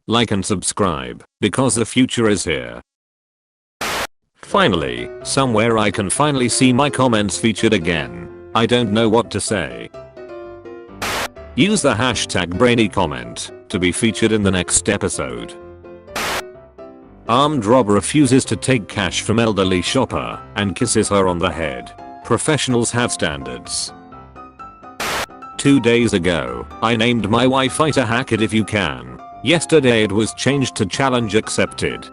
like and subscribe, because the future is here. Finally, somewhere I can finally see my comments featured again. I don't know what to say. Use the hashtag #BrainyComment to be featured in the next episode. Armed robber refuses to take cash from elderly shopper and kisses her on the head. Professionals have standards. 2 days ago, I named my Wi-Fi to Hack It If You Can. Yesterday it was changed to Challenge Accepted.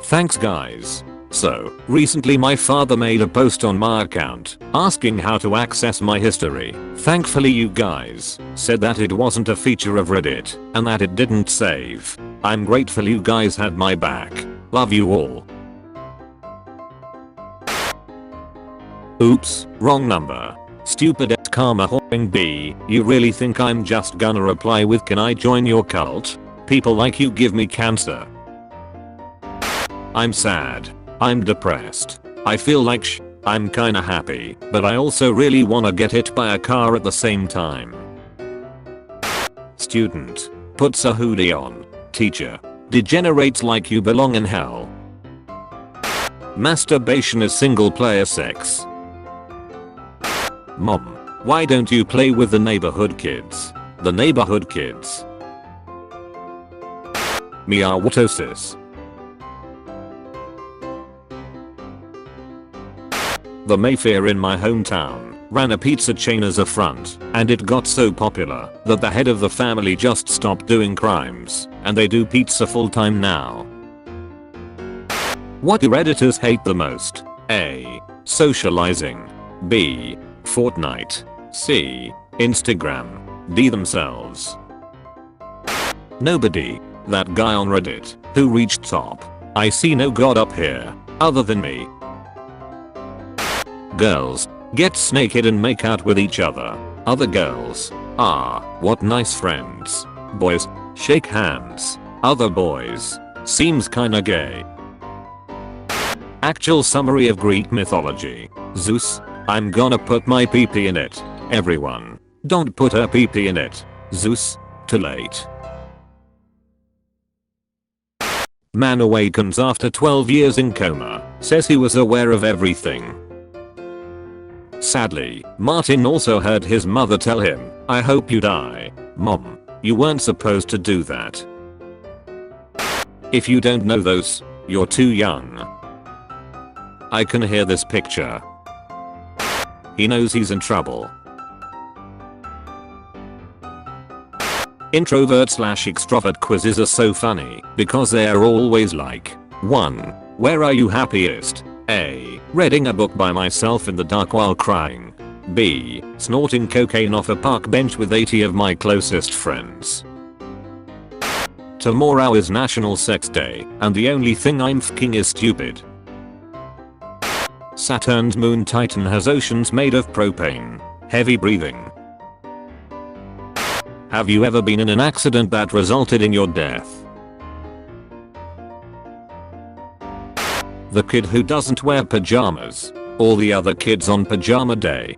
Thanks guys. So, recently my father made a post on my account asking how to access my history. Thankfully you guys said that it wasn't a feature of Reddit and that it didn't save. I'm grateful you guys had my back. Love you all. Oops, wrong number. Stupid ass karma whoring B. You really think I'm just gonna reply with "Can I join your cult?" People like you give me cancer. I'm sad. I'm depressed. I feel like I'm kinda happy, but I also really wanna get hit by a car at the same time. Student puts a hoodie on. Teacher degenerates like you belong in hell. Masturbation is single player sex. Mom, why don't you play with the neighborhood kids? The neighborhood kids. Meowatosis. The Mayfair in my hometown ran a pizza chain as a front, and it got so popular that the head of the family just stopped doing crimes, and they do pizza full time now. What do Redditors hate the most? A. Socializing. B. Fortnite. C. Instagram. D. Themselves. Nobody. That guy on Reddit who reached top. I see no god up here other than me. Girls gets naked and make out with each other. Other girls. Ah, what nice friends. Boys shake hands. Other boys. Seems kinda gay. Actual summary of Greek mythology. Zeus. I'm gonna put my pee-pee in it. Everyone. Don't put her pee-pee in it. Zeus. Too late. Man awakens after 12 years in coma. Says he was aware of everything. Sadly, Martin also heard his mother tell him, "I hope you die. Mom, you weren't supposed to do that." If you don't know those, you're too young. I can hear this picture. He knows he's in trouble. Introvert/extrovert quizzes are so funny because they are always like 1. Where are you happiest? A. Reading a book by myself in the dark while crying. B. Snorting cocaine off a park bench with 80 of my closest friends. Tomorrow is National Sex Day, and the only thing I'm fucking is stupid. Saturn's moon Titan has oceans made of propane. Heavy breathing. Have you ever been in an accident that resulted in your death? The kid who doesn't wear pajamas. All the other kids on pajama day.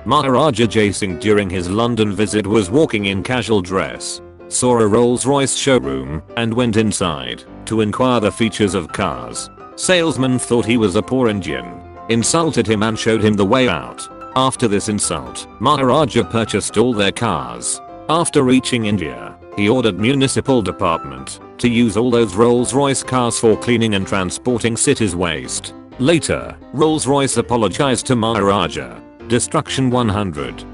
Maharaja Jai Singh during his London visit was walking in casual dress, saw a Rolls-Royce showroom, and went inside to inquire the features of cars. Salesman thought he was a poor Indian, insulted him and showed him the way out. After this insult, Maharaja purchased all their cars. After reaching India, he ordered municipal department to use all those Rolls-Royce cars for cleaning and transporting city's waste. Later, Rolls-Royce apologized to Maharaja. Destruction 100.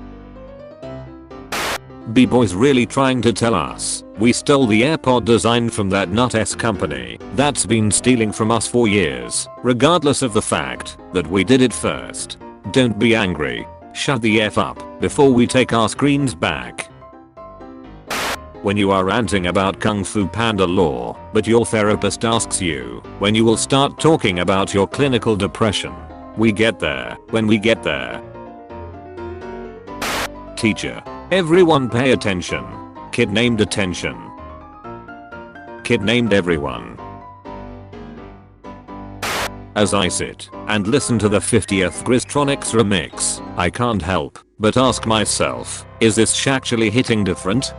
B-boys really trying to tell us we stole the AirPod design from that nut-ass company that's been stealing from us for years, regardless of the fact that we did it first. Don't be angry. Shut the F up before we take our screens back. When you are ranting about Kung Fu Panda law, but your therapist asks you when you will start talking about your clinical depression. We get there when we get there. Teacher. Everyone pay attention. Kid named attention. Kid named everyone. As I sit and listen to the 50th Gristronics remix, I can't help but ask myself, is this actually hitting different?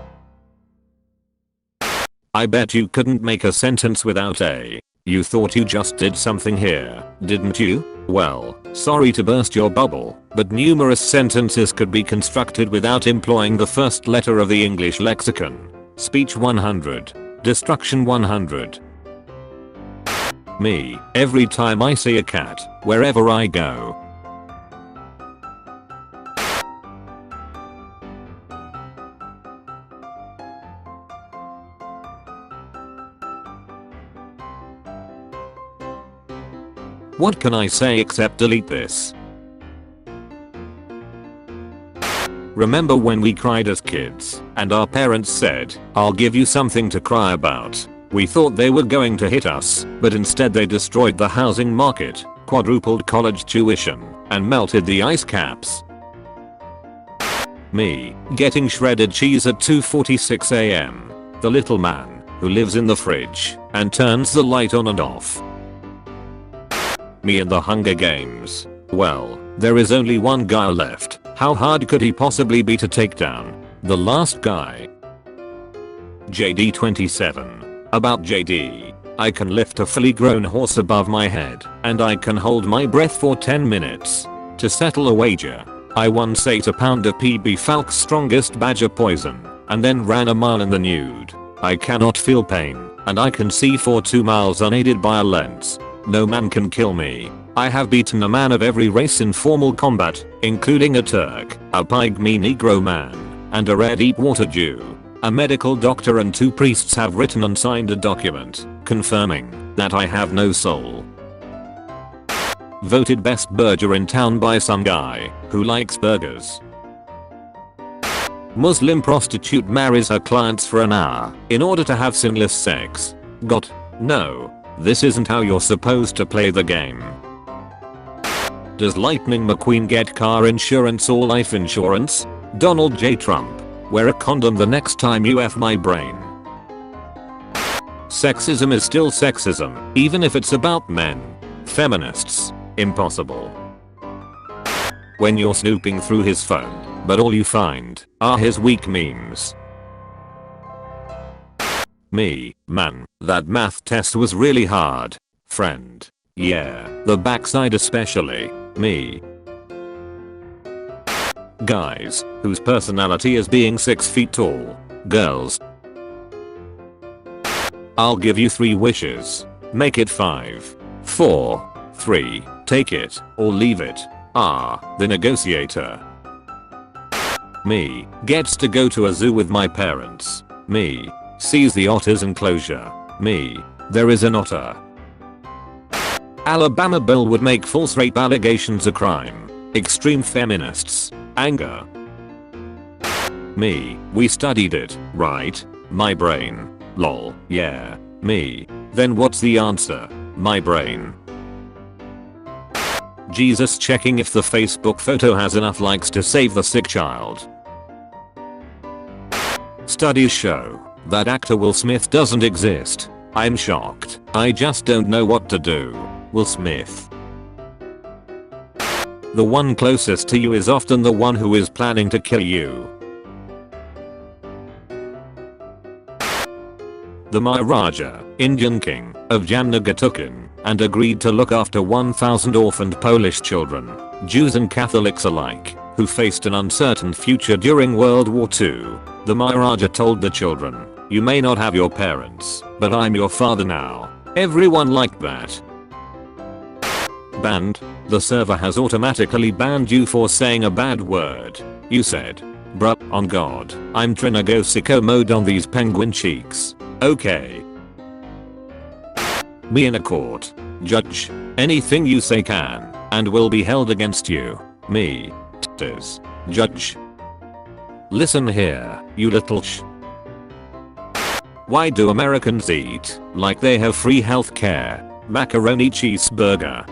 I bet you couldn't make a sentence without a. You thought you just did something here, didn't you? Well, sorry to burst your bubble, but numerous sentences could be constructed without employing the first letter of the English lexicon. Speech 100. Destruction 100. Me, every time I see a cat, wherever I go. What can I say except delete this? Remember when we cried as kids, and our parents said, "I'll give you something to cry about." We thought they were going to hit us, but instead they destroyed the housing market, quadrupled college tuition, and melted the ice caps. Me, getting shredded cheese at 2:46 AM. The little man, who lives in the fridge, and turns the light on and off. Me in the Hunger Games. Well, there is only one guy left. How hard could he possibly be to take down? The last guy. JD 27. About JD. I can lift a fully grown horse above my head, and I can hold my breath for 10 minutes. To settle a wager, I once ate a pound of PB Falk's strongest badger poison, and then ran a mile in the nude. I cannot feel pain, and I can see for 2 miles unaided by a lens. No man can kill me. I have beaten a man of every race in formal combat, including a Turk, a pygmy Negro man, and a rare deep-water Jew. A medical doctor and 2 priests have written and signed a document, confirming that I have no soul. Voted best burger in town by some guy who likes burgers. Muslim prostitute marries her clients for an hour in order to have sinless sex. Got? No. This isn't how you're supposed to play the game. Does Lightning McQueen get car insurance or life insurance? Donald J. Trump. Wear a condom the next time you F my brain. Sexism is still sexism, even if it's about men. Feminists. Impossible. When you're snooping through his phone, but all you find are his weak memes. Me, man, that math test was really hard. Friend. Yeah, the backside especially. Me. Guys, whose personality is being 6 feet tall. Girls. I'll give you 3 wishes. Make it 5. 4. 3. Take it, or leave it. The negotiator. Me, gets to go to a zoo with my parents. Me. Sees the otter's enclosure. Me. There is an otter. Alabama bill would make false rape allegations a crime. Extreme feminists. Anger. Me. We studied it, right? My brain. Lol. Yeah. Me. Then what's the answer? My brain. Jesus checking if the Facebook photo has enough likes to save the sick child. Studies show that actor Will Smith doesn't exist. I'm shocked. I just don't know what to do. Will Smith. The one closest to you is often the one who is planning to kill you. The Maharaja, Indian king, of Jamnagar took in and agreed to look after 1,000 orphaned Polish children, Jews and Catholics alike, who faced an uncertain future during World War II. The Maharaja told the children, "You may not have your parents, but I'm your father now." Everyone liked that. Banned. The server has automatically banned you for saying a bad word. You said, "Bruh, on God, I'm tryna go sicko mode on these penguin cheeks." Okay. Me in a court. Judge. Anything you say can and will be held against you. Me. T's. Judge. Listen here, you little Why do Americans eat like they have free healthcare? Macaroni cheeseburger.